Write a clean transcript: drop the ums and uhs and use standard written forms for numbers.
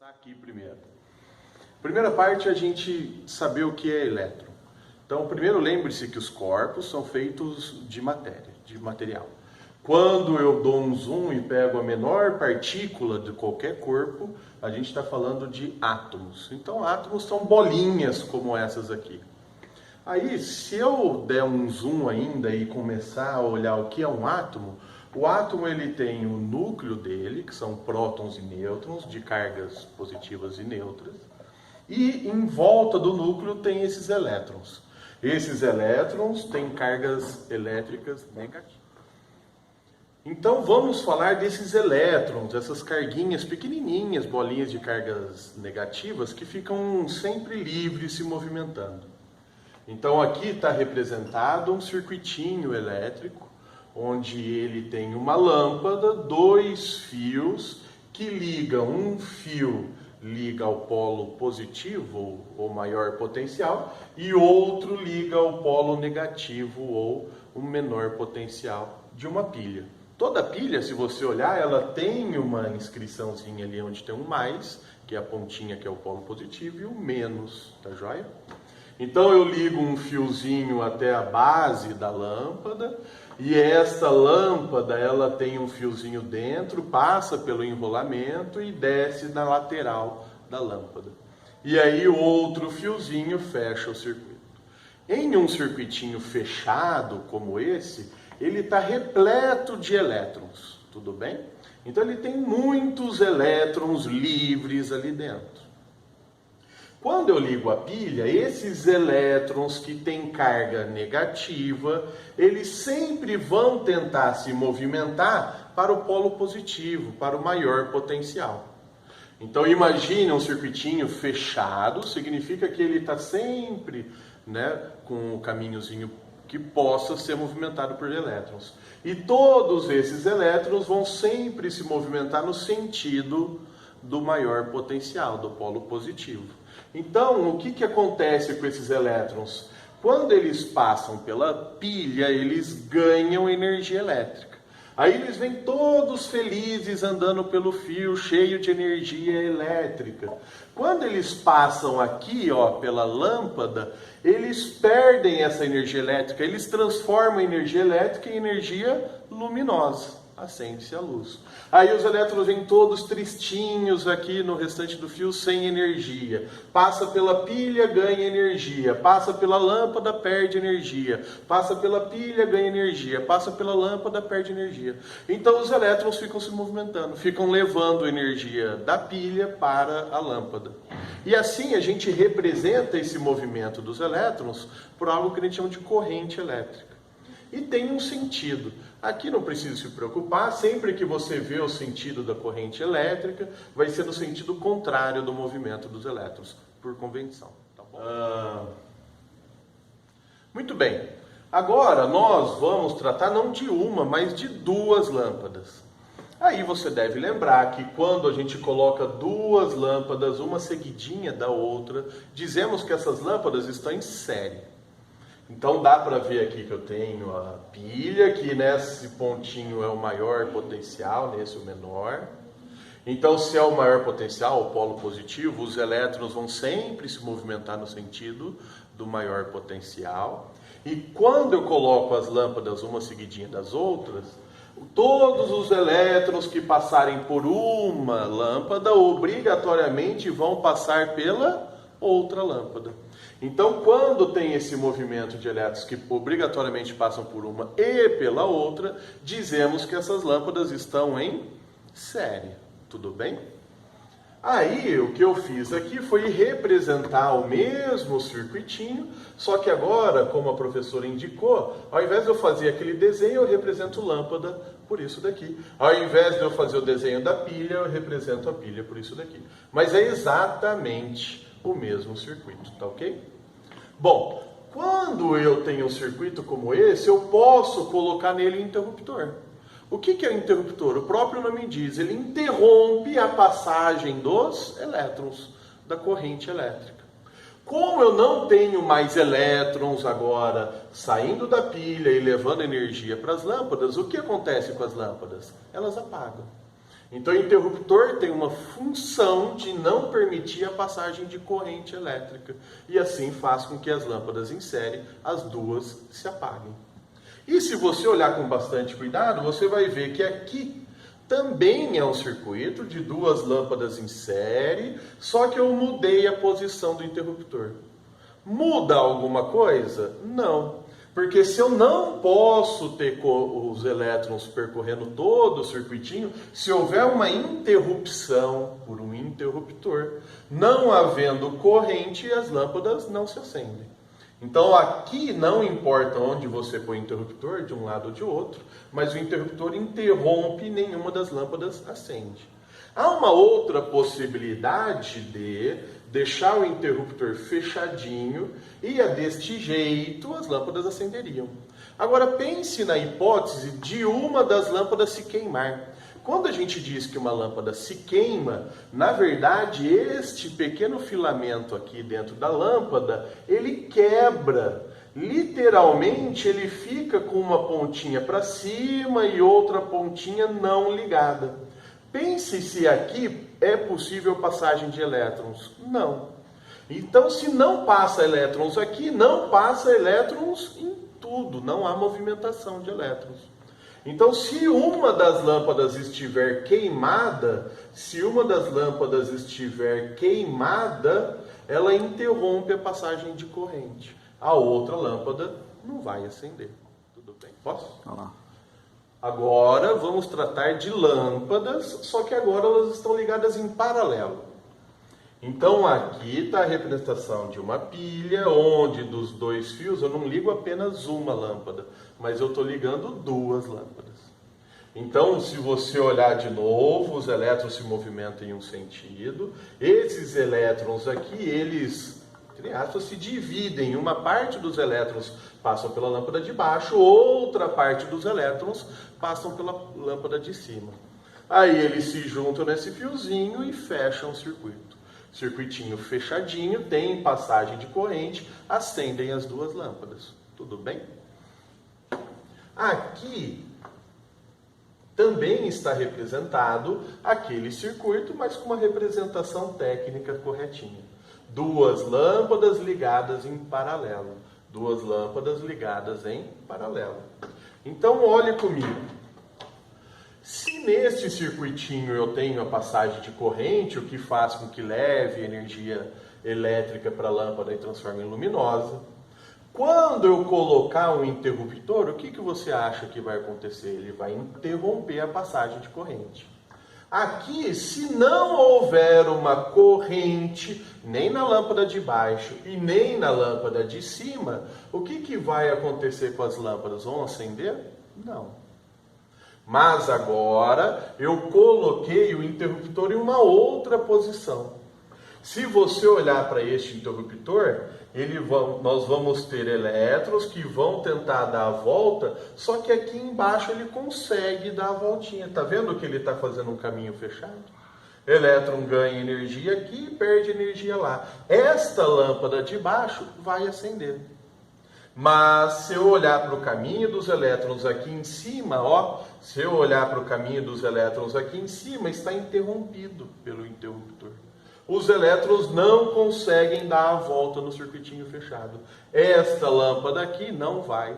começar aqui primeiro. Primeira parte é a gente saber o que é elétron. Então, primeiro lembre-se que os corpos são feitos de matéria, de material. Quando eu dou um zoom e pego a menor partícula de qualquer corpo, a gente está falando de átomos. Então, átomos são bolinhas como essas aqui. Aí, se eu der um zoom ainda e começar a olhar o que é um átomo, o átomo ele tem o núcleo dele, que são prótons e nêutrons, de cargas positivas e neutras, e em volta do núcleo tem esses elétrons. Esses elétrons têm cargas elétricas negativas. Então vamos falar desses elétrons, essas carguinhas pequenininhas, bolinhas de cargas negativas, que ficam sempre livres se movimentando. Então aqui está representado um circuitinho elétrico, onde ele tem uma lâmpada, dois fios que ligam, um fio liga ao polo positivo ou maior potencial e outro liga ao polo negativo ou o menor potencial de uma pilha. Toda pilha, se você olhar, ela tem uma inscriçãozinha ali onde tem um mais, que é a pontinha que é o polo positivo, e o menos, tá joia? Então eu ligo um fiozinho até a base da lâmpada, e esta lâmpada ela tem um fiozinho dentro, passa pelo enrolamento e desce na lateral da lâmpada. E aí o outro fiozinho fecha o circuito. Em um circuitinho fechado como esse, ele está repleto de elétrons, tudo bem? Então ele tem muitos elétrons livres ali dentro. Quando eu ligo a pilha, esses elétrons que têm carga negativa, eles sempre vão tentar se movimentar para o polo positivo, para o maior potencial. Então imagine um circuitinho fechado, significa que ele está sempre, com o caminhozinho que possa ser movimentado por elétrons. E todos esses elétrons vão sempre se movimentar no sentido do maior potencial, do polo positivo. Então, o que acontece com esses elétrons? Quando eles passam pela pilha, eles ganham energia elétrica. Aí eles vêm todos felizes andando pelo fio, cheio de energia elétrica. Quando eles passam aqui, pela lâmpada, eles perdem essa energia elétrica, eles transformam a energia elétrica em energia luminosa. Acende-se a luz. Aí os elétrons vêm todos tristinhos aqui no restante do fio, sem energia. Passa pela pilha, ganha energia. Passa pela lâmpada, perde energia. Passa pela pilha, ganha energia. Passa pela lâmpada, perde energia. Então os elétrons ficam se movimentando, ficam levando energia da pilha para a lâmpada. E assim a gente representa esse movimento dos elétrons por algo que a gente chama de corrente elétrica. E tem um sentido. Aqui não precisa se preocupar, sempre que você vê o sentido da corrente elétrica, vai ser no sentido contrário do movimento dos elétrons, por convenção. Tá bom? Muito bem. Agora nós vamos tratar não de uma, mas de duas lâmpadas. Aí você deve lembrar que quando a gente coloca duas lâmpadas, uma seguidinha da outra, dizemos que essas lâmpadas estão em série. Então dá para ver aqui que eu tenho a pilha, que nesse pontinho é o maior potencial, nesse o menor. Então se é o maior potencial, o polo positivo, os elétrons vão sempre se movimentar no sentido do maior potencial. E quando eu coloco as lâmpadas uma seguidinha das outras, todos os elétrons que passarem por uma lâmpada obrigatoriamente vão passar pela outra lâmpada. Então, quando tem esse movimento de elétrons que obrigatoriamente passam por uma e pela outra, dizemos que essas lâmpadas estão em série. Tudo bem? Aí, o que eu fiz aqui foi representar o mesmo circuitinho, só que agora, como a professora indicou, ao invés de eu fazer aquele desenho, eu represento lâmpada por isso daqui. Ao invés de eu fazer o desenho da pilha, eu represento a pilha por isso daqui. Mas é exatamente o mesmo circuito, tá ok? Bom, quando eu tenho um circuito como esse, eu posso colocar nele um interruptor. O que é o interruptor? O próprio nome diz, ele interrompe a passagem dos elétrons da corrente elétrica. Como eu não tenho mais elétrons agora saindo da pilha e levando energia para as lâmpadas, o que acontece com as lâmpadas? Elas apagam. Então o interruptor tem uma função de não permitir a passagem de corrente elétrica e assim faz com que as lâmpadas em série, as duas, se apaguem. E se você olhar com bastante cuidado, você vai ver que aqui também é um circuito de duas lâmpadas em série, só que eu mudei a posição do interruptor. Muda alguma coisa? Não. Porque se eu não posso ter os elétrons percorrendo todo o circuitinho, se houver uma interrupção por um interruptor, não havendo corrente, as lâmpadas não se acendem. Então aqui não importa onde você põe o interruptor, de um lado ou de outro, mas o interruptor interrompe e nenhuma das lâmpadas acende. Há uma outra possibilidade de deixar o interruptor fechadinho e deste jeito as lâmpadas acenderiam. Agora pense na hipótese de uma das lâmpadas se queimar. Quando a gente diz que uma lâmpada se queima, na verdade este pequeno filamento aqui dentro da lâmpada, ele quebra. Literalmente ele fica com uma pontinha para cima e outra pontinha não ligada. Pense se aqui é possível passagem de elétrons. Não. Então, se não passa elétrons aqui, não passa elétrons em tudo. Não há movimentação de elétrons. Então, se uma das lâmpadas estiver queimada, ela interrompe a passagem de corrente. A outra lâmpada não vai acender. Tudo bem? Posso? Olá. Agora vamos tratar de lâmpadas, só que agora elas estão ligadas em paralelo. Então aqui está a representação de uma pilha, onde dos dois fios eu não ligo apenas uma lâmpada, mas eu estou ligando duas lâmpadas. Então, se você olhar de novo, os elétrons se movimentam em um sentido. Esses elétrons aqui, eles, entre aspas, se dividem. Uma parte dos elétrons passam pela lâmpada de baixo, outra parte dos elétrons passam pela lâmpada de cima. Aí eles se juntam nesse fiozinho e fecham o circuito. Circuitinho fechadinho, tem passagem de corrente, acendem as duas lâmpadas. Tudo bem? Aqui também está representado aquele circuito, mas com uma representação técnica corretinha. Duas lâmpadas ligadas em paralelo. Duas lâmpadas ligadas em paralelo. Então, olhe comigo. Se neste circuitinho eu tenho a passagem de corrente, o que faz com que leve energia elétrica para a lâmpada e transforme em luminosa, quando eu colocar um interruptor, o que você acha que vai acontecer? Ele vai interromper a passagem de corrente. Aqui, se não houver uma corrente, nem na lâmpada de baixo e nem na lâmpada de cima, o que vai acontecer com as lâmpadas? Vão acender? Não. Mas agora eu coloquei o interruptor em uma outra posição. Se você olhar para este interruptor, nós vamos ter elétrons que vão tentar dar a volta, só que aqui embaixo ele consegue dar a voltinha. Está vendo que ele está fazendo um caminho fechado? Elétron ganha energia aqui e perde energia lá. Esta lâmpada de baixo vai acender. Mas se eu olhar para o caminho dos elétrons aqui em cima, está interrompido pelo interruptor. Os elétrons não conseguem dar a volta no circuitinho fechado. Esta lâmpada aqui não vai